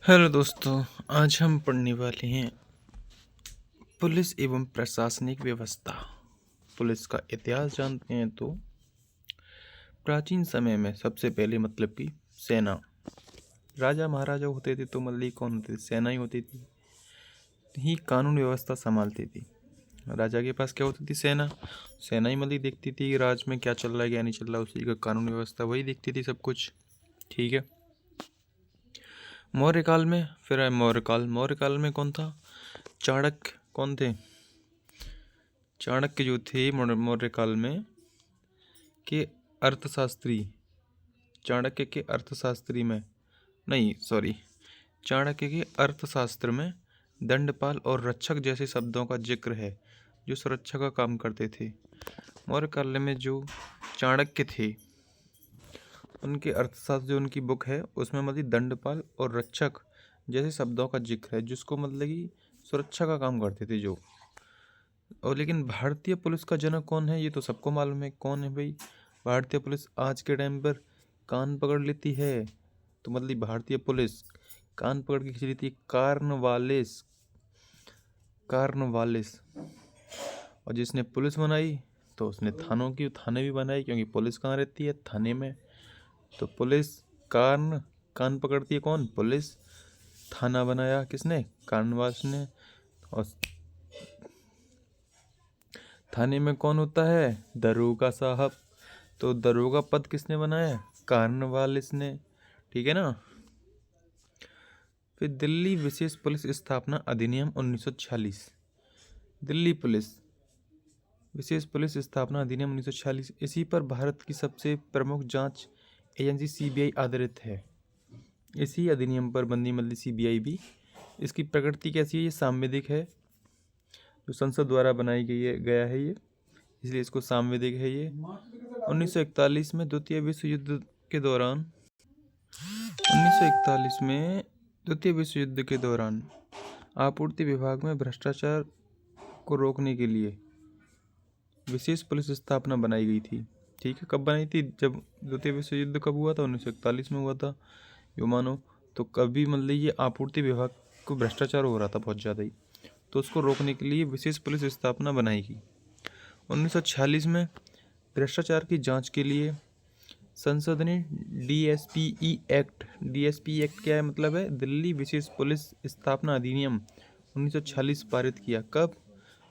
Hello दोस्तों, आज हम पढ़ने वाले हैं पुलिस एवं प्रशासनिक व्यवस्था। पुलिस का इतिहास जानते हैं तो प्राचीन समय में सबसे पहले मतलब कि सेना, राजा महाराजा होते थे तो मतलब कौन होते थे? सेना ही होती थी, ही कानून व्यवस्था संभालती थी। राजा के पास क्या होती थी? सेना। सेना ही मतलब देखती थी कि राज्य में क्या चल रहा है क्या नहीं चल रहा, उसी का कानून व्यवस्था वही देखती थी सब कुछ। ठीक है। मौर्य काल में फिर है मौर्य काल में कौन था? चाणक्य। कौन थे? चाणक्य जो थे मौर्य काल में के अर्थशास्त्री। चाणक्य के अर्थशास्त्री में नहीं सॉरी चाणक्य के अर्थशास्त्र में दंडपाल और रक्षक जैसे शब्दों का जिक्र है जो सुरक्षा का काम करते थे। मौर्य काल में जो चाणक्य थे उनके अर्थशास्त्र जो उनकी बुक है उसमें मतलब दंडपाल और रक्षक जैसे शब्दों का जिक्र है जिसको मतलब कि सुरक्षा का काम करते थे जो। और लेकिन भारतीय पुलिस का जनक कौन है? ये तो सबको मालूम है कौन है भाई। भारतीय पुलिस आज के टाइम पर कान पकड़ लेती है तो मतलब भारतीय पुलिस कान पकड़ के खींच लेती है। कार्नवालिस। कार्नवालिस। और जिसने पुलिस बनाई तो उसने थाने भी बनाई, क्योंकि पुलिस कहाँ रहती है? थाने में। तो पुलिस कान पकड़ती है कौन? पुलिस। थाना बनाया किसने? कार्नवालिस ने। और थाने में कौन होता है? दरोगा साहब। तो दरोगा पद किसने बनाया? कार्नवालिस ने। ठीक है ना। फिर दिल्ली विशेष पुलिस स्थापना अधिनियम 1946। दिल्ली पुलिस विशेष पुलिस स्थापना अधिनियम 1946, इसी पर भारत की सबसे प्रमुख जांच एजेंसी सीबीआई आधारित है। इसी अधिनियम पर बंदी मतलब सीबीआई भी। इसकी प्रकृति कैसी है? ये सांविधिक है, जो संसद द्वारा बनाई गया है ये, इसलिए इसको सांविधिक है ये। 1941 में द्वितीय विश्व युद्ध के दौरान 1941 में द्वितीय विश्व युद्ध के दौरान आपूर्ति विभाग में भ्रष्टाचार को रोकने के लिए विशेष पुलिस स्थापना बनाई गई थी। ठीक है। कब बनाई थी? जब द्वितीय विश्व युद्ध कब हुआ था? 1941 में हुआ था। यो मानो तो कभी मतलब ये आपूर्ति विभाग को भ्रष्टाचार हो रहा था बहुत ज़्यादा ही, तो उसको रोकने के लिए विशेष पुलिस स्थापना बनाई गई। 1946 में भ्रष्टाचार की जांच के लिए संसद ने डीएसपीई एक्ट क्या है मतलब है? दिल्ली विशेष पुलिस स्थापना अधिनियम 1946 पारित किया। कब?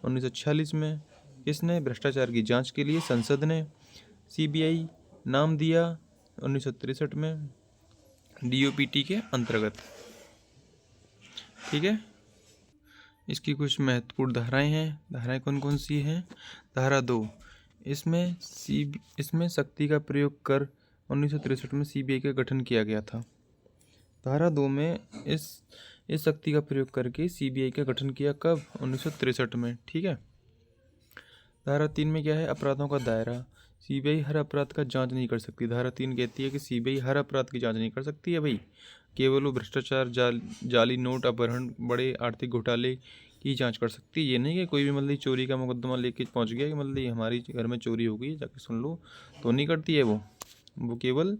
1946 में। किसने? भ्रष्टाचार की जांच के लिए संसद ने। सीबीआई नाम दिया 1963 में डीओपीटी के अंतर्गत। ठीक है। इसकी कुछ महत्वपूर्ण धाराएं हैं। धाराएं कौन कौन सी हैं? धारा 2, इसमें शक्ति का प्रयोग कर 1963 में सीबीआई का गठन किया गया था। धारा 2 में इस शक्ति का प्रयोग करके सीबीआई का गठन किया। कब? 1963 में। ठीक है। धारा 3 में क्या है? अपराधों का दायरा। सीबीआई हर अपराध का जांच नहीं कर सकती। धारा 3 कहती है कि सीबीआई हर अपराध की जांच नहीं कर सकती है भाई, केवल वो भ्रष्टाचार, जाली नोट, अपहरण, बड़े आर्थिक घोटाले की जांच कर सकती है। ये नहीं कि कोई भी मतलब चोरी का मुकदमा लेके पहुंच गया कि मतलब हमारी घर में चोरी हो गई जाके सुन लो, तो नहीं करती है वो केवल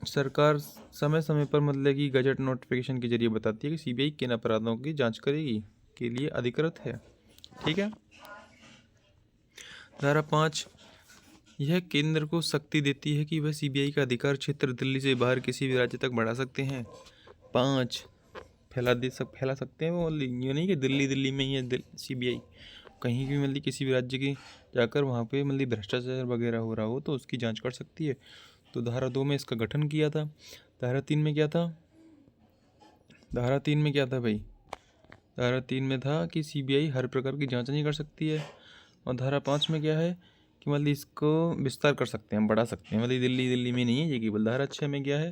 सरकार समय समय पर मतलब कि गजट नोटिफिकेशन के जरिए बताती है कि सीबीआई किन अपराधों की जांच करेगी के लिए अधिकृत है। ठीक है। धारा 5, यह केंद्र को शक्ति देती है कि वह सीबीआई का अधिकार क्षेत्र दिल्ली से बाहर किसी भी राज्य तक बढ़ा सकते हैं। 5, फैला सकते हैं वो, मतलब ये नहीं कि दिल्ली में ही है सीबीआई, कहीं भी मतलब किसी भी राज्य की जाकर वहाँ पे मतलब भ्रष्टाचार वगैरह हो रहा हो तो उसकी जांच कर सकती है। तो धारा 2 में इसका गठन किया था। धारा 3 में क्या था? धारा 3 में क्या था भाई? धारा 3 में था कि सीबीआई हर प्रकार की जांच नहीं कर सकती है। और धारा 5 में क्या है कि मतलब इसको विस्तार कर सकते हैं, बढ़ा सकते हैं, मतलब दिल्ली में नहीं है ये केवल। धारा 6 में क्या है?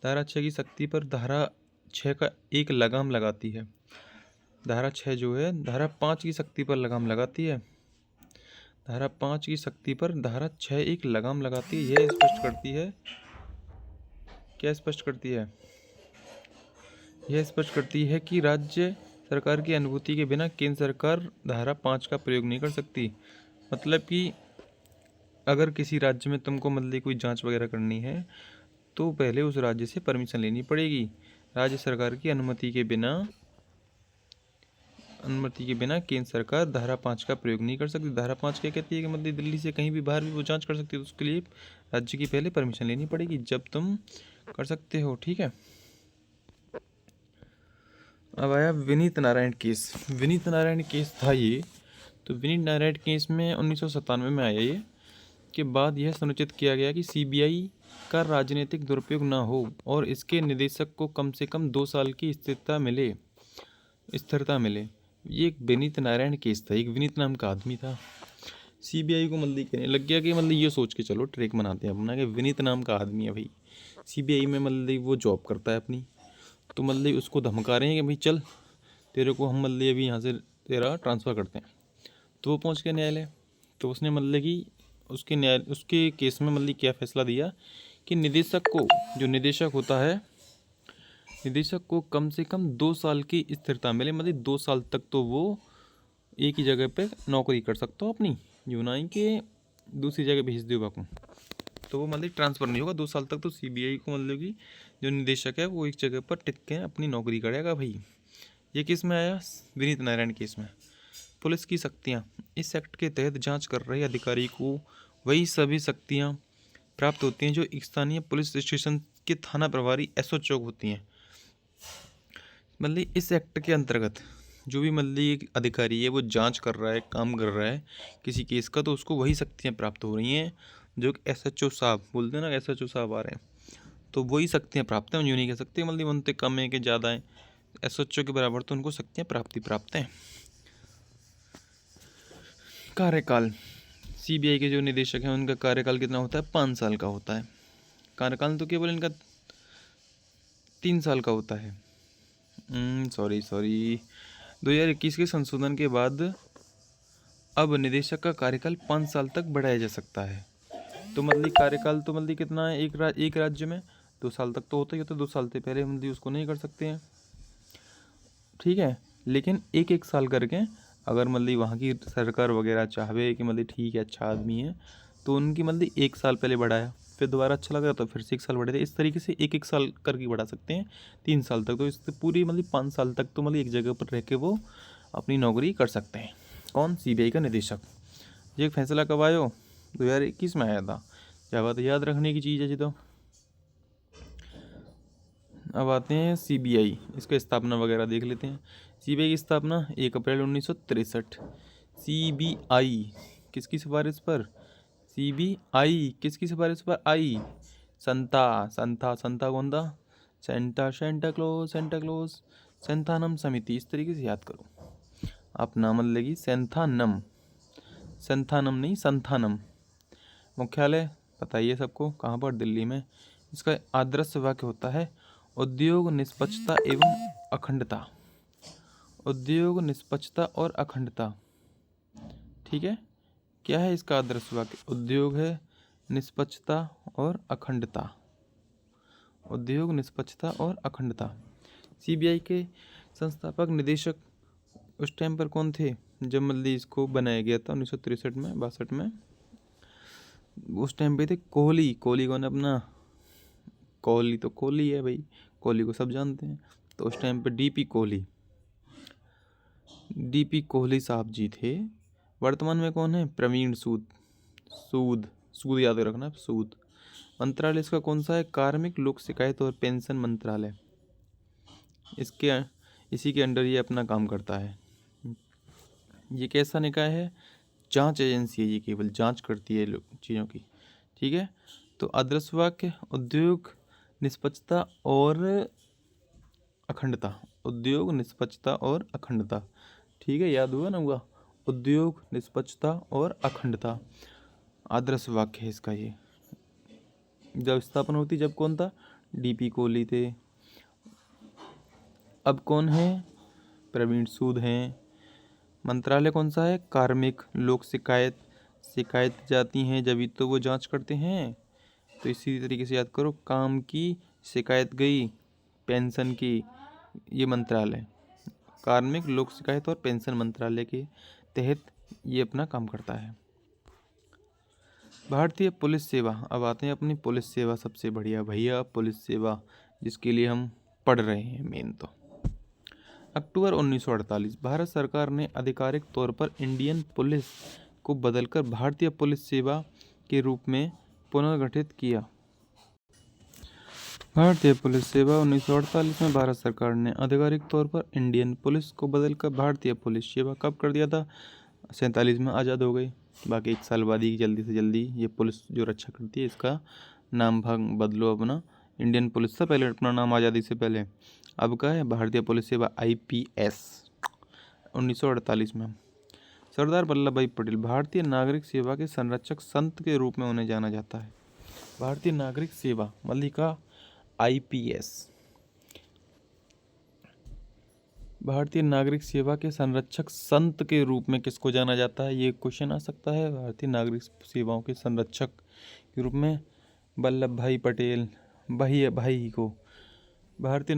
धारा 6 की शक्ति पर धारा 6 का एक लगाम लगाती है। धारा 6 जो है धारा 5 की शक्ति पर लगाम लगाती है। धारा 5 की शक्ति पर धारा 6 एक लगाम लगाती है। यह स्पष्ट करती है, क्या स्पष्ट करती है? यह स्पष्ट करती है कि राज्य सरकार की अनुमति के बिना केंद्र सरकार धारा 5 का प्रयोग नहीं कर सकती। मतलब कि अगर किसी राज्य में तुमको मतलब कोई जांच वगैरह करनी है तो पहले उस राज्य से परमिशन लेनी पड़ेगी। राज्य सरकार की अनुमति के बिना केंद्र सरकार धारा 5 का प्रयोग नहीं कर सकती। धारा 5 क्या कहती है कि मतलब दिल्ली से कहीं भी बाहर भी वो जांच कर सकती है, तो उसके लिए राज्य की पहले परमिशन लेनी पड़ेगी, जब तुम कर सकते हो। ठीक है। अब आया विनीत नारायण केस। विनीत नारायण केस था ये, तो विनीत नारायण केस में 1997 में आया ये, के बाद यह सुनिश्चित किया गया कि सीबीआई का राजनीतिक दुरुपयोग न हो और इसके निदेशक को कम से कम 2 साल की स्थिरता मिले। ये एक विनीत नारायण केस था। एक विनीत नाम का आदमी था, सीबीआई को मतलब कहने लग गया कि मतलब ये सोच के चलो ट्रैक बनाते हैं अपना कि विनीत नाम का आदमी है भाई, सीबीआई में मतलब वो जॉब करता है अपनी, तो मतलब उसको धमका रहे हैं कि भाई चल तेरे को हम मतलब अभी यहाँ से तेरा ट्रांसफ़र करते हैं। तो वो पहुँच गया न्यायालय, तो उसने मतलब कि उसके केस में मतलब क्या फ़ैसला दिया कि निदेशक को कम से कम 2 साल की स्थिरता मिले, मतलब 2 साल तक तो वो एक ही जगह पे नौकरी कर सकता हो अपनी, यूनाई के दूसरी जगह भेज दो बाको, तो वो मतलब ट्रांसफ़र नहीं होगा 2 साल तक। तो सीबीआई को मतलब कि जो निदेशक है वो एक जगह पर टिक के अपनी नौकरी करेगा भाई। ये किस में आया? विनीत नारायण केस में। पुलिस की शक्तियाँ। इस एक्ट के तहत जांच कर रहे अधिकारी को वही सभी शक्तियाँ प्राप्त होती हैं जो स्थानीय पुलिस स्टेशन के थाना प्रभारी एसओ होती हैं। मतलब इस एक्ट के अंतर्गत जो भी मतलब एक अधिकारी है वो जांच कर रहा है, काम कर रहा है किसी केस का, तो उसको वही शक्तियाँ प्राप्त हो रही हैं जो एसएचओ साहब बोलते हैं ना, एसएचओ साहब आ रहे हैं, तो वही शक्तियाँ प्राप्त हैं। यूँ नहीं कह सकते मतलब उनसे कम है कि ज़्यादा है, एसएचओ के बराबर तो उनको शक्तियाँ प्राप्त हैं। कार्यकाल। सीबीआई के जो निदेशक हैं उनका कार्यकाल कितना होता है? 5 साल का होता है। कार्यकाल तो केवल इनका 3 साल का होता है। सॉरी 2021 के संशोधन के बाद अब निदेशक का कार्यकाल 5 साल तक बढ़ाया जा सकता है। तो मतलब कार्यकाल तो मतलब कितना है? एक राज्य में 2 साल तक तो होता ही होता है, 2 साल से पहले मतलब उसको नहीं कर सकते हैं। ठीक है, लेकिन एक साल करके अगर मतलब वहाँ की सरकार वगैरह चाहे कि मतलब ठीक है अच्छा आदमी है, तो उनकी मतलब 1 साल पहले बढ़ाया, फिर दोबारा अच्छा लगा तो फिर से 1 साल बढ़े थे। इस तरीके से एक साल करके बढ़ा सकते हैं 3 साल तक। तो इससे पूरी मतलब 5 साल तक तो मतलब एक जगह पर रह के वो अपनी नौकरी कर सकते हैं। कौन? सीबीआई का निदेशक। ये फैसला कब आयो? 2021 में आया था। क्या बात है, याद रखने की चीज़ है जी। तो अब आते हैं सीबीआई, इसका स्थापना वगैरह देख लेते हैं। सीबीआई की स्थापना 1 अप्रैल 1963। सीबीआई किसकी सिफारिश पर? सीबीआई किसकी सिफारिश पर आई? संता कौन था? सेंटा क्लोज सेंथानम समिति, इस तरीके से याद करो। आप नाम लेगी सेंथानम नहीं संथानम। मुख्यालय पता ही है सबको, कहाँ पर? दिल्ली में। इसका आदर्श वाक्य होता है उद्योग निष्पक्षता एवं अखंडता। उद्योग निष्पक्षता और अखंडता। ठीक है, क्या है इसका आदर्श वाक्य? उद्योग है निष्पक्षता और अखंडता। उद्योग निष्पक्षता और अखंडता। सीबीआई के संस्थापक निदेशक उस टाइम पर कौन थे जब मतलब इसको बनाया गया था 1963 में 62 में? उस टाइम पे थे कोहली। कोहली कौन है अपना? कोहली तो कोहली है भाई, कोहली को सब जानते हैं। तो उस टाइम पे डीपी कोहली साहब जी थे। वर्तमान में कौन है? प्रवीण सूद याद रखना, सूद। मंत्रालय इसका कौन सा है? कार्मिक लोक शिकायत और पेंशन मंत्रालय। इसी के अंडर ये अपना काम करता है। ये कैसा निकाय है? जांच एजेंसी है, ये केवल जांच करती है चीज़ों की। ठीक है, तो आदर्श वाक्य उद्योग निष्पक्षता और अखंडता। उद्योग निष्पक्षता और अखंडता। ठीक है, याद हुआ ना? हुआ उद्योग निष्पक्षता और अखंडता आदर्श वाक्य है इसका। ये जब स्थापना होती जब कौन था? डीपी कोहली थे। अब कौन है? प्रवीण सूद हैं। मंत्रालय कौन सा है? कार्मिक लोक शिकायत जाती हैं जब तो वो जांच करते हैं। तो इसी तरीके से याद करो, काम की शिकायत गई, पेंशन की, ये मंत्रालय कार्मिक लोक शिकायत और पेंशन मंत्रालय के तहत ये अपना काम करता है। भारतीय पुलिस सेवा। अब आते हैं अपनी पुलिस सेवा, सबसे बढ़िया भैया पुलिस सेवा, जिसके लिए हम पढ़ रहे हैं मेन तो। अक्टूबर 1948 भारत सरकार ने आधिकारिक तौर पर इंडियन पुलिस को बदलकर भारतीय पुलिस सेवा के रूप में पुनर्गठित किया। भारतीय पुलिस सेवा 1948 में भारत सरकार ने आधिकारिक तौर पर इंडियन पुलिस को बदलकर भारतीय पुलिस सेवा कब कर दिया था? 47 में आज़ाद हो गई। बाकी 1 साल बाद ही जल्दी से जल्दी ये पुलिस जो रक्षा करती है इसका नाम भाग बदलो अपना। इंडियन पुलिस था पहले अपना नाम आज़ादी से पहले, अब का है भारतीय पुलिस सेवा IPS 1948 में। सरदार वल्लभ भाई पटेल भारतीय नागरिक सेवा के संरक्षक संत के रूप में उन्हें जाना जाता है। भारतीय नागरिक सेवा मल्लिका IPS भारतीय नागरिक सेवा के संरक्षक संत के रूप में किसको जाना जाता है? ये क्वेश्चन आ सकता है। भारतीय नागरिक सेवाओं के संरक्षक के रूप में वल्लभ भाई पटेल भाई को भारतीय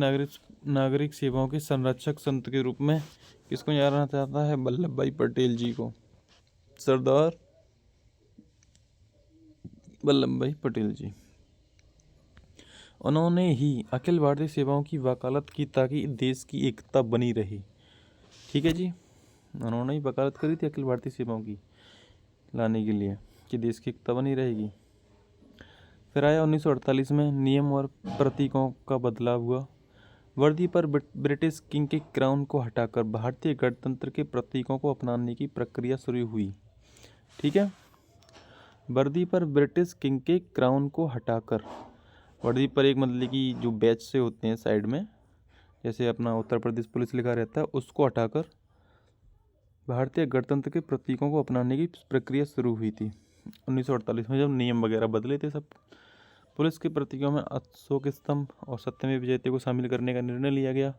नागरिक सेवाओं के संरक्षक संत के रूप में किसको जाना जाता है? वल्लभ भाई पटेल जी को, सरदार वल्लभ भाई पटेल जी। उन्होंने ही अखिल भारतीय सेवाओं की वकालत की ताकि देश की एकता बनी रहे। ठीक है जी, उन्होंने ही वकालत करी थी अखिल भारतीय सेवाओं की लाने के लिए कि देश की एकता बनी रहेगी। फिर आया 1948 में नियम और प्रतीकों का बदलाव हुआ। वर्दी पर ब्रिटिश किंग के क्राउन को हटाकर भारतीय गणतंत्र के प्रतीकों को अपनाने की प्रक्रिया शुरू हुई। ठीक है, वर्दी पर ब्रिटिश किंग के क्राउन को हटाकर, वर्दी पर एक मतलब कि जो बैच से होते हैं साइड में, जैसे अपना उत्तर प्रदेश पुलिस लिखा रहता है, उसको हटाकर भारतीय गणतंत्र के प्रतीकों को अपनाने की प्रक्रिया शुरू हुई थी 1948 में, जब नियम वगैरह बदले थे सब। पुलिस के प्रतीकों में अशोक स्तंभ और सत्यमेव जयते को शामिल करने का निर्णय लिया गया।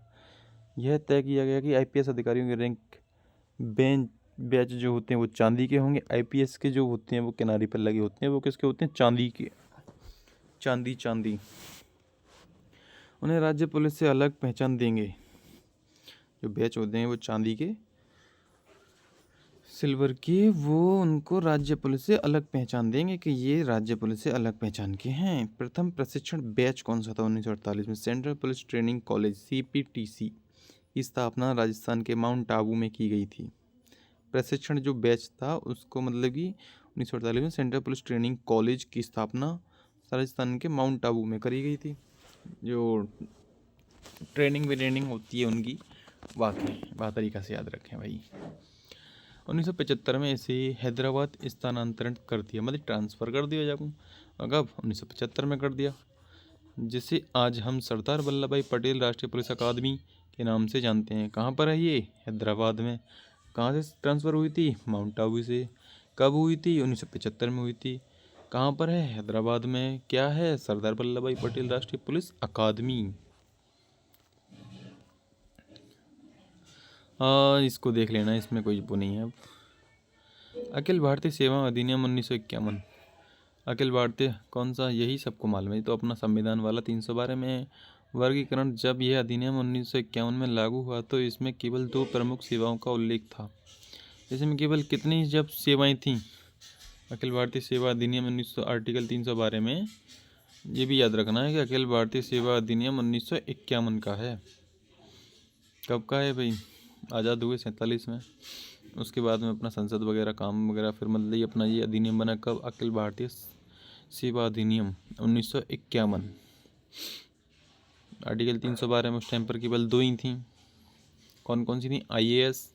यह तय किया गया कि IPS अधिकारियों के रैंक बैच जो होते हैं वो चांदी के होंगे। IPS के जो होते हैं वो किनारे पर लगे होते हैं, वो किसके होते हैं? चांदी के। चांदी उन्हें राज्य पुलिस से अलग पहचान देंगे। जो बैच होते हैं वो चांदी के, सिल्वर के, वो उनको राज्य पुलिस से अलग पहचान देंगे कि ये राज्य पुलिस से अलग पहचान के हैं। प्रथम प्रशिक्षण बैच कौन सा था 1948 में? Central police training college CPTC की स्थापना राजस्थान के माउंट आबू में की गई थी। प्रशिक्षण जो बैच था उसको मतलब कि 1948 में सेंट्रल पुलिस ट्रेनिंग कॉलेज की स्थापना राजस्थान के माउंट आबू में करी गई थी। जो ट्रेनिंग होती है उनकी, वाह तरीका से याद रखें भाई। 1975 में इसे हैदराबाद स्थानांतरण कर दिया, मतलब ट्रांसफ़र कर दिया जाकर। कब? 1975 में कर दिया, जिसे आज हम सरदार वल्लभ भाई पटेल राष्ट्रीय पुलिस अकादमी के नाम से जानते हैं। कहाँ पर है ये? हैदराबाद में। कहाँ से ट्रांसफ़र हुई थी? माउंट आबू से। कब हुई थी? 1975 में हुई थी। कहाँ पर है? हैदराबाद में। क्या है? सरदार वल्लभ भाई पटेल राष्ट्रीय पुलिस अकादमी। इसको देख लेना, इसमें कोई वो नहीं है। अखिल भारतीय सेवा अधिनियम 1951। अखिल भारतीय कौन सा? यही सबको मालूम है, तो अपना संविधान वाला 312 में वर्गीकरण। जब यह अधिनियम 1951 में लागू हुआ तो इसमें केवल 2 प्रमुख सेवाओं का उल्लेख था। इसमें केवल कितनी जब सेवाएं थीं? अखिल भारतीय सेवा अधिनियम 1900 आर्टिकल 312 में ये भी याद रखना है कि अखिल भारतीय सेवा अधिनियम 1951 का है। कब का है भाई? आज़ाद हुए 47 में। उसके बाद में अपना संसद वगैरह काम वगैरह, फिर मतलब ये अपना ये अधिनियम बना कब? अखिल भारतीय सेवा अधिनियम 1951। आर्टिकल 312 में उस टाइम पर केवल 2 ही थी। कौन कौन सी थी? IAS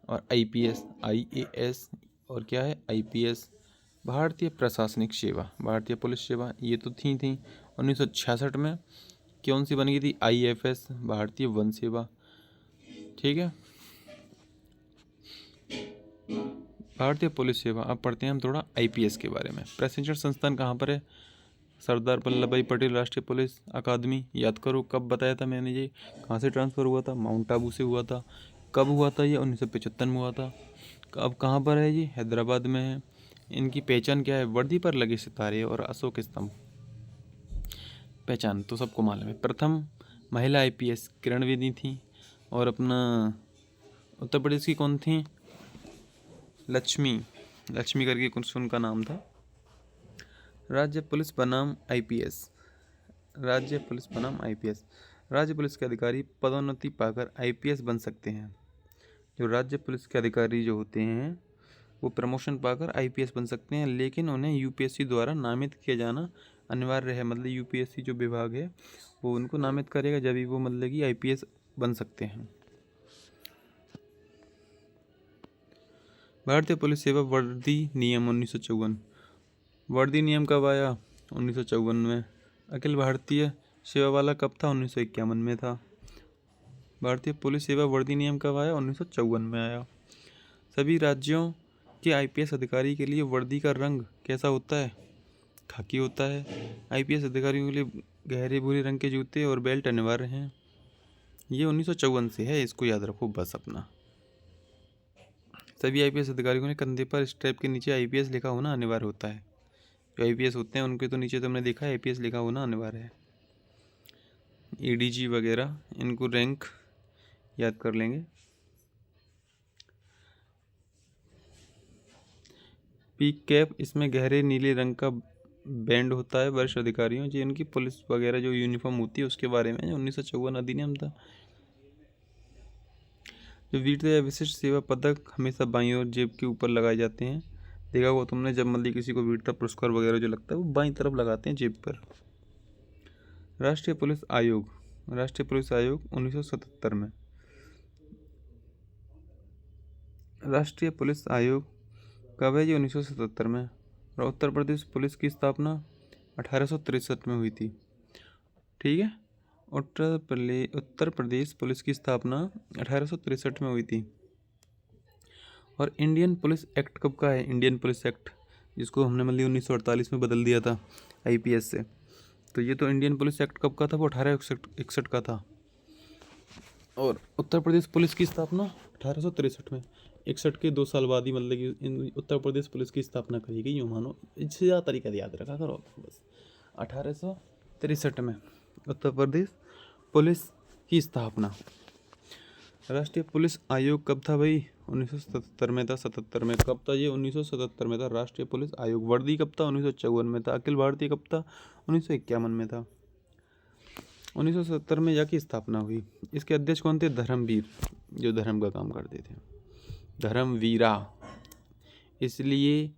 और IAS और क्या है? IPS। भारतीय प्रशासनिक सेवा, भारतीय पुलिस सेवा, ये तो थी 1966 में कौन सी बन गई थी? IFS, भारतीय वन सेवा। ठीक है, भारतीय पुलिस सेवा। अब पढ़ते हैं हम थोड़ा IPS के बारे में। प्रशिक्षण संस्थान कहाँ पर है? सरदार वल्लभ भाई पटेल राष्ट्रीय पुलिस अकादमी। याद करो कब बताया था मैंने, ये कहाँ से ट्रांसफ़र हुआ था? माउंट आबू से हुआ था। कब हुआ था ये? 1975 में हुआ था। अब कहाँ पर है ये? हैदराबाद में है। इनकी पहचान क्या है? वर्दी पर लगे सितारे और अशोक स्तंभ। पहचान तो सबको मालूम है। प्रथम महिला IPS किरण बेदी थी, और अपना उत्तर प्रदेश की कौन थी? लक्ष्मी करके कुछ उनका नाम था। राज्य पुलिस बनाम IPS राज्य पुलिस बनाम आईपीएस। राज्य पुलिस के अधिकारी पदोन्नति पाकर आईपीएस बन सकते हैं। जो राज्य पुलिस के अधिकारी जो होते हैं वो प्रमोशन पाकर आईपीएस बन सकते हैं, लेकिन उन्हें यूपीएससी द्वारा नामित किया जाना अनिवार्य है। मतलब यूपीएससी जो विभाग है वो उनको नामित करेगा, जब भी वो मतलब कि आईपीएस बन सकते हैं। भारतीय पुलिस सेवा वर्दी नियम 1954। वर्दी नियम कब आया? 1954 में। अखिल भारतीय सेवा वाला कब था? 1951 में था। भारतीय पुलिस सेवा वर्दी नियम कब आया? 1954 में आया। सभी राज्यों के आईपीएस अधिकारी के लिए वर्दी का रंग कैसा होता है? खाकी होता है। आईपीएस अधिकारियों के लिए गहरे भूरे रंग के जूते और बेल्ट अनिवार्य हैं। ये 1954 से है, इसको याद रखो बस अपना। सभी आईपीएस अधिकारियों ने कंधे पर स्ट्रैप के नीचे आईपीएस लिखा होना अनिवार्य होता है। जो आईपीएस होते हैं उनके तो नीचे तुमने देखा है आईपीएस लिखा होना अनिवार्य है। एडीजी वगैरह इनको रैंक याद कर लेंगे। पीक कैप, इसमें गहरे नीले रंग का बैंड होता है। वरिष्ठ अधिकारियों जो इनकी पुलिस वगैरह जो यूनिफॉर्म होती है उसके बारे में 1954 अधिनियम था। जो वीरता या विशिष्ट सेवा पदक हमेशा बाईं ओर जेब के ऊपर लगाए जाते हैं। देखा हुआ तुमने, जब मतलब किसी को वीरता पुरस्कार वगैरह जो लगता है वो बाईं तरफ लगाते हैं जेब पर। राष्ट्रीय पुलिस आयोग। राष्ट्रीय पुलिस आयोग 1977 में। राष्ट्रीय पुलिस आयोग कब है? जी 1977 में। और उत्तर प्रदेश पुलिस की स्थापना 1863 में हुई थी। ठीक है, उत्तर प्रदेश पुलिस की स्थापना 1863 में हुई थी। और इंडियन पुलिस एक्ट कब का है? इंडियन पुलिस एक्ट, जिसको हमने मतलब 1948 में बदल दिया था आईपीएस से। तो ये तो इंडियन पुलिस एक्ट कब का था? वो 1861 का था। और उत्तर प्रदेश पुलिस की स्थापना 1863 में। 61 के 2 साल बाद ही मतलब कि उत्तर प्रदेश पुलिस की स्थापना करी गई। यूँ मानो, इससे ज़्यादा तरीका याद रखा करो बस। 1863 में उत्तर प्रदेश पुलिस की स्थापना। राष्ट्रीय पुलिस आयोग कब था भाई? 1977 में था। 77 में कब था ये? 1977 में था राष्ट्रीय पुलिस आयोग। वर्दी कब था? 1954 में था। अखिल भारतीय कब था? 1951 में था। 1970 में यह की स्थापना हुई। इसके अध्यक्ष कौन थे? धर्मवीर, जो धर्म का काम करते थे, धर्मवीरा। इसलिए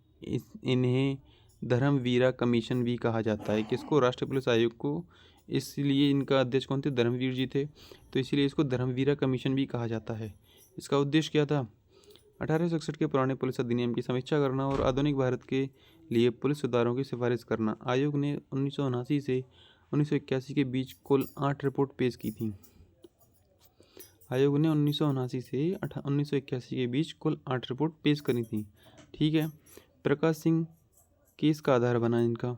इन्हें धर्मवीरा कमीशन भी कहा जाता है। किसको? राष्ट्रीय पुलिस आयोग को। इसलिए इनका अध्यक्ष कौन थे? धर्मवीर जी थे, तो इसलिए इसको धर्मवीरा कमीशन भी कहा जाता है। इसका उद्देश्य क्या था? 1861 के पुराने पुलिस अधिनियम की समीक्षा करना और आधुनिक भारत के लिए पुलिस सुधारों की सिफारिश करना। आयोग ने 1979 से 1981 के बीच कुल 8 रिपोर्ट पेश की थी। आयोग ने 1979 से 1981 के बीच कुल 8 रिपोर्ट पेश करी थी। ठीक है। प्रकाश सिंह केस का आधार बना इनका।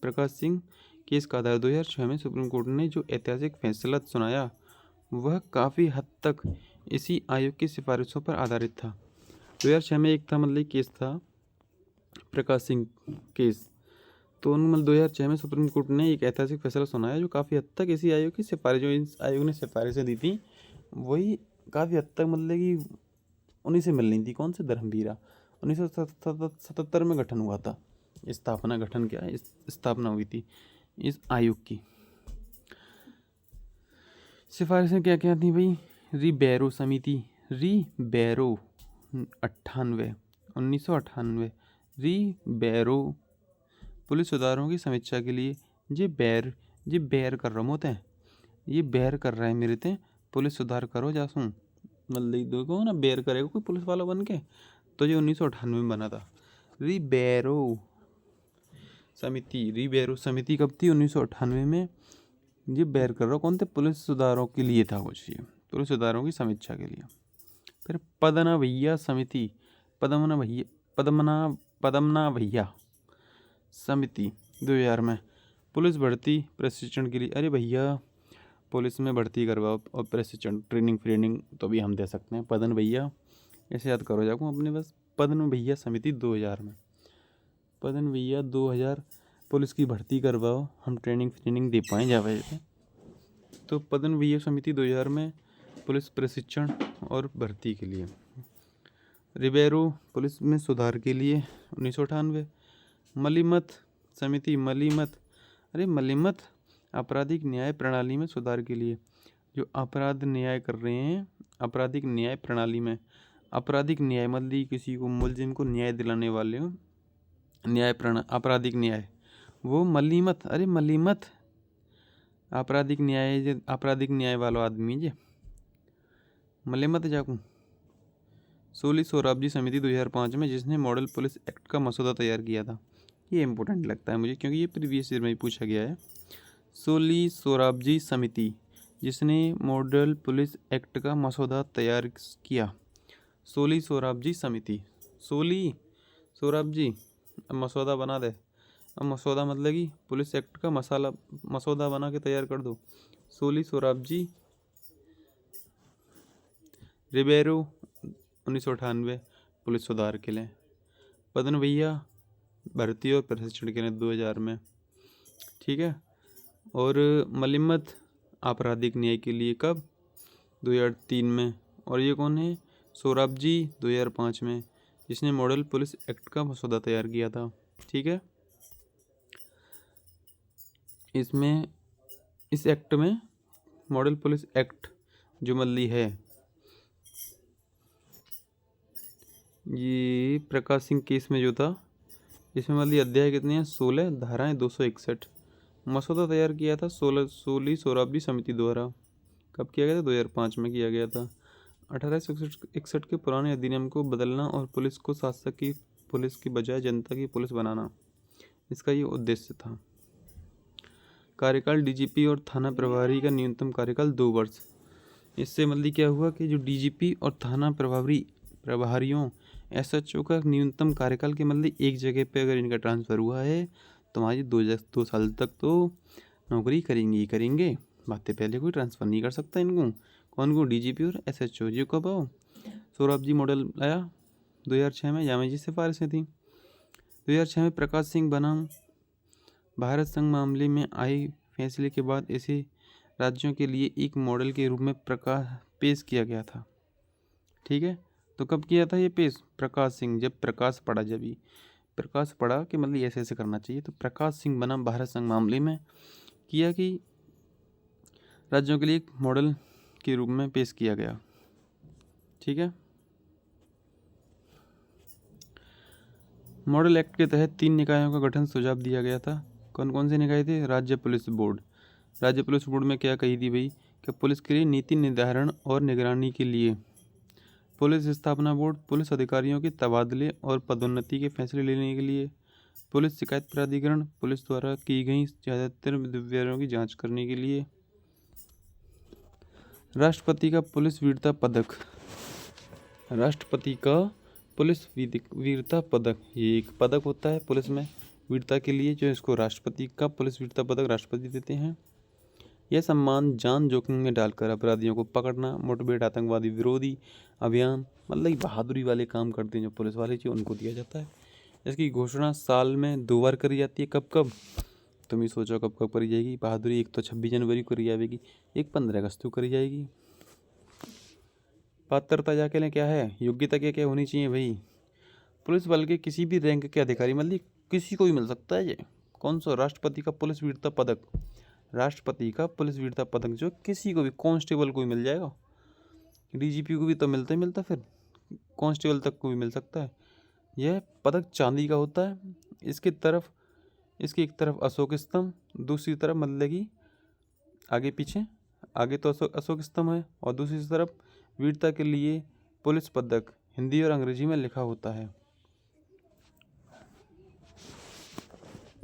प्रकाश सिंह केस का आधार 2006 में सुप्रीम कोर्ट ने जो ऐतिहासिक फैसला सुनाया वह काफ़ी हद तक इसी आयोग की सिफारिशों पर आधारित था। 2006 में एक था मतलब केस था प्रकाश सिंह केस। तो मतलब 2006 में सुप्रीम कोर्ट ने एक ऐतिहासिक फैसला सुनाया जो काफ़ी हद तक इसी आयोग की सिफारिश, जो इस आयोग ने सिफारिशें दी थी वही काफ़ी हद तक मतलब कि उन्हीं से मिल रही थी। कौन से? धर्मवीरा। 1977 में गठन हुआ था। स्थापना, गठन क्या है, स्थापना हुई थी इस आयोग की। सिफारिशें क्या क्या थी भाई? रिबेरो समिति, रिबेरो 1998 रिबेरो पुलिस सुधारों की समीक्षा के लिए। ये बैर कर रहा होते हैं, ये बैर कर रहा है मेरे ते पुलिस सुधार करो जासूं। मतलब देखो ना, बैर करेगा कोई पुलिस वाला बन के। तो ये 1998 में बना था रिबेरो समिति। रिबेरो समिति कब थी? 1998 में। ये बैर कर रहा कौन थे? पुलिस सुधारों के लिए था कुछ, ये पुलिस सुधारों की समीक्षा के लिए। फिर पदमना भैया समिति, पदमना भैया समिति 2000 में। पुलिस भर्ती प्रशिक्षण के लिए। अरे भैया पुलिस में भर्ती करवाओ और प्रशिक्षण, ट्रेनिंग तो भी हम दे सकते हैं। पदन भैया ऐसे याद करो जाको अपने बस। पदन भैया समिति 2000 में। पदन भैया 2000 पुलिस की भर्ती करवाओ, हम ट्रेनिंग दे पाएँ जा वजह। तो पदन भैया समिति 2000 में पुलिस प्रशिक्षण और भर्ती के लिए। रिबेरो पुलिस में सुधार के लिए 1998। मलीमत समिति, मलीमत, अरे मलीमत आपराधिक न्याय प्रणाली में सुधार के लिए। जो अपराध न्याय कर रहे हैं आपराधिक न्याय प्रणाली में, आपराधिक न्याय मतलब किसी को मुलजिम को न्याय दिलाने वाले हो, न्याय प्रणा आपराधिक न्याय वो मलीमत, अरे मलीमत आपराधिक न्याय वालो आदमी जे मलीमत जाकू। सोली सोराबजी समिति 2005 में जिसने मॉडल पुलिस एक्ट का मसौदा तैयार किया था। ये इम्पोर्टेंट लगता है मुझे क्योंकि ये प्रीवियस ईयर में भी पूछा गया है। सोली सोराबजी समिति जिसने मॉडल पुलिस एक्ट का मसौदा तैयार किया। सोली सोराबजी समिति, सोली सोराबजी अब मसौदा बना दे। अब मसौदा मतलब कि पुलिस एक्ट का मसौदा बना के तैयार कर दो। सोली सोराबजी रिबेरो 1998 पुलिस सुधार के लिए। पदन भैया भर्ती और प्रशिक्षण के लिए 2000 में, ठीक है। और मलिमत आपराधिक न्याय के लिए कब, 2003 में। और ये कौन है, सोराबजी 2005 में जिसने मॉडल पुलिस एक्ट का मसौदा तैयार किया था, ठीक है। इसमें इस एक्ट में मॉडल पुलिस एक्ट जो मल्ली है ये प्रकाश सिंह केस में जो था, इसमें मतलब अध्याय कितने हैं, 16, धाराएं 261। मसौदा तैयार किया था सोली सोराबजी समिति द्वारा। कब किया गया था, 2005 में किया गया था। 1861 के पुराने अधिनियम को बदलना और पुलिस को शासक की पुलिस की बजाय जनता की पुलिस बनाना, इसका ये उद्देश्य था। कार्यकाल डीजीपी और थाना प्रभारी का न्यूनतम कार्यकाल 2 वर्ष। इससे मतलब क्या हुआ कि जो डीजीपी और थाना प्रभारियों एसएचओ का न्यूनतम कार्यकाल के मतलब एक जगह पे अगर इनका ट्रांसफ़र हुआ है तो हमारी 2 साल तक तो नौकरी करेंगे। बातें पहले कोई ट्रांसफ़र नहीं कर सकता इनको। कौन को, डीजीपी और एसएचओ। जी कब आओ, सोराबजी मॉडल आया 2006 में, जामे जी सिफारिशें थी। 2006 में प्रकाश सिंह बनाम भारत संघ मामले में आए फैसले के बाद इसे राज्यों के लिए एक मॉडल के रूप में पेश किया गया था, ठीक है। तो कब किया था ये पेश, प्रकाश सिंह, जब प्रकाश पड़ा कि मतलब ऐसे ऐसे करना चाहिए, तो प्रकाश सिंह बनाम भारत संघ मामले में किया कि राज्यों के लिए एक मॉडल के रूप में पेश किया गया, ठीक है। मॉडल एक्ट के तहत 3 निकायों का गठन सुझाव दिया गया था। कौन कौन से निकाय थे, राज्य पुलिस बोर्ड। राज्य पुलिस बोर्ड में क्या कही थी भाई, कि पुलिस के लिए नीति निर्धारण और निगरानी के लिए पुलिस स्थापना बोर्ड, पुलिस अधिकारियों के तबादले और पदोन्नति के फैसले लेने के लिए पुलिस शिकायत प्राधिकरण, पुलिस द्वारा की गई ज़्यादातर दुर्व्यवहारों की जांच करने के लिए। राष्ट्रपति का पुलिस वीरता पदक, राष्ट्रपति का पुलिस वीरता पदक, ये एक पदक होता है पुलिस में वीरता के लिए, जो इसको राष्ट्रपति का पुलिस वीरता पदक राष्ट्रपति देते हैं। यह सम्मान जान जोखिम में डालकर अपराधियों को पकड़ना, मुठभेड़, आतंकवादी विरोधी अभियान, मतलब बहादुरी वाले काम करते हैं जो पुलिस वाले चाहिए उनको दिया जाता है। इसकी घोषणा साल में 2 बार करी जाती है। कब कब, तुम ही सोचो कब कब करी जाएगी बहादुरी। एक तो 26 जनवरी को करी जाएगी, एक 15 अगस्त को करी जाएगी। पात्रता जाके क्या है, योग्यता क्या होनी चाहिए भाई, पुलिस बल के किसी भी रैंक के अधिकारी, मतलब किसी को भी मिल सकता है ये। कौन सा, राष्ट्रपति का पुलिस वीरता पदक, राष्ट्रपति का पुलिस वीरता पदक जो किसी को भी, कांस्टेबल को भी मिल जाएगा, डीजीपी को भी तो मिलता फिर कांस्टेबल तक को भी मिल सकता है। यह पदक चांदी का होता है। इसकी एक तरफ अशोक स्तंभ, दूसरी तरफ मतलब कि आगे पीछे, आगे तो अशोक स्तंभ है और दूसरी तरफ वीरता के लिए पुलिस पदक हिंदी और अंग्रेजी में लिखा होता है।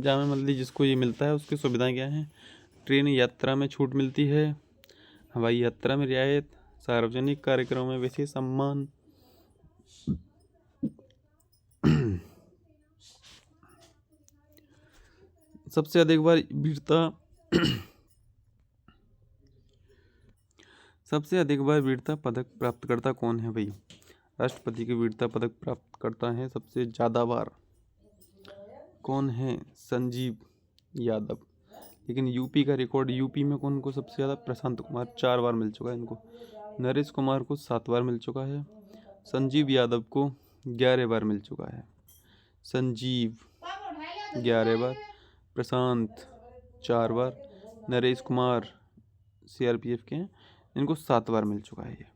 जामे मस्जिद जिसको ये मिलता है उसकी सुविधाएं क्या हैं, ट्रेन यात्रा में छूट मिलती है, हवाई यात्रा में रियायत, सार्वजनिक कार्यक्रमों में विशेष सम्मान, सबसे अधिक बार वीरता पदक प्राप्तकर्ता कौन है भाई, राष्ट्रपति के वीरता पदक प्राप्त करता है सबसे ज़्यादा बार कौन है, संजीव यादव। लेकिन यूपी का रिकॉर्ड, यूपी में कौन को सबसे ज़्यादा, प्रशांत कुमार, 4 बार मिल चुका है इनको। नरेश कुमार को 7 बार मिल चुका है। संजीव यादव को 11 बार मिल चुका है। संजीव 11 बार, प्रशांत 4 बार, नरेश कुमार CRPF के हैं, इनको 7 बार मिल चुका है ये।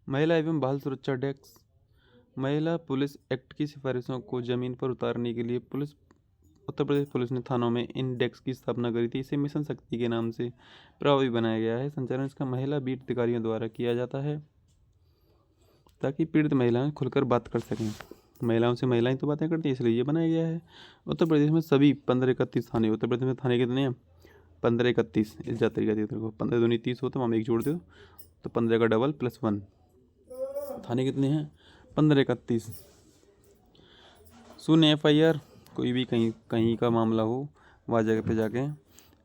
महिला एवं बाल सुरक्षा डेस्क। महिला पुलिस एक्ट की सिफारिशों को ज़मीन पर उतारने के लिए उत्तर प्रदेश पुलिस ने थानों में इन डेस्क की स्थापना करी थी। इसे मिशन शक्ति के नाम से प्रभावी बनाया गया है। संचालन इसका महिला बीट अधिकारियों द्वारा किया जाता है ताकि पीड़ित महिलाएं खुलकर बात कर सकें। महिलाओं से महिलाएं तो बातें करती हैं, इसलिए ये बनाया गया है। उत्तर प्रदेश में सभी 1531 थाने, उत्तर प्रदेश में थाने कितने हैं? 1531। इस जाति का देखो 15 दूनी 30 होता है, वहाँ एक जोड़ दो तो 15 का डबल +1। थाने कितने हैं? 1531। शून्य FIR। कोई भी कहीं का मामला हो वह जगह पे जाके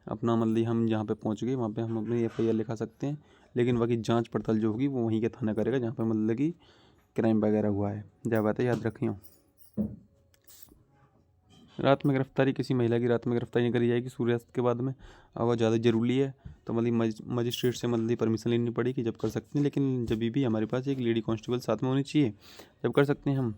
अपना मतलब हम जहाँ पे पहुँच गए वहाँ पे हम अपनी FIR लिखा सकते हैं, लेकिन बाकी जांच पड़ताल जो होगी वो वहीं के थाना करेगा जहाँ पे मतलब कि क्राइम वगैरह हुआ है। जब बात है याद रखियो। रात में गिरफ्तारी। किसी महिला की रात में गिरफ्तारी नहीं करी जाएगी सूर्यास्त के बाद में। अगर ज़्यादा ज़रूरी है तो मतलब मजिस्ट्रेट से मतलब परमिशन लेनी पड़ेगी, जब कर सकते हैं। लेकिन जब भी हमारे पास एक लेडी कांस्टेबल साथ में होनी चाहिए, जब कर सकते हैं हम।